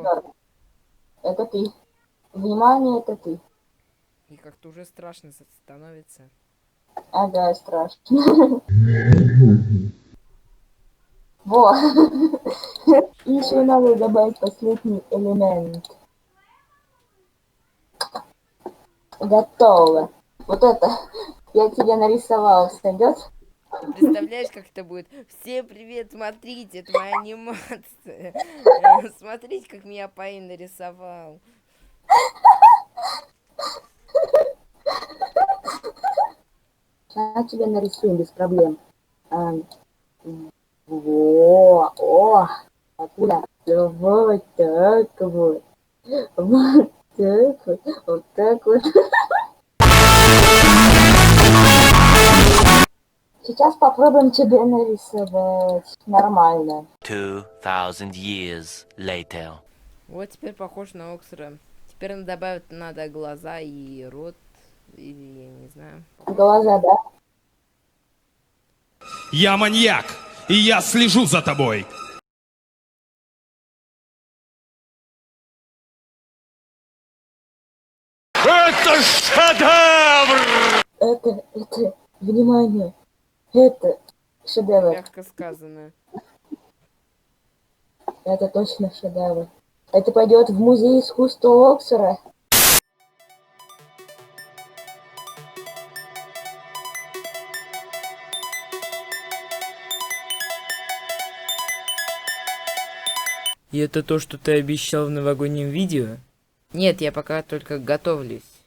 кто? Это ты. Внимание, это ты. И как-то уже страшно становится. Ага, страшно. Во. Еще надо добавить последний элемент. Готово. Вот это я тебе нарисовал, сойдет? Ты представляешь, как это будет? Всем привет, смотрите, это моя анимация. Смотрите, как меня Паин нарисовал. Я тебе нарисую без проблем. А, во, о, акуля. Вот так вот. Вот так вот. Вот так вот. Сейчас попробуем тебе нарисовать нормально. 2000 years later. Вот теперь похож на Оксера. Теперь добавить надо глаза и рот. Или я не знаю. Глаза, да? Я маньяк, и я слежу за тобой. Это шедевр! Внимание, это шедевр. Мягко сказано. Это точно шедевр. Это пойдет в музей искусства Оксфора. И это то, что ты обещал в новогоднем видео? Нет, я пока только готовлюсь.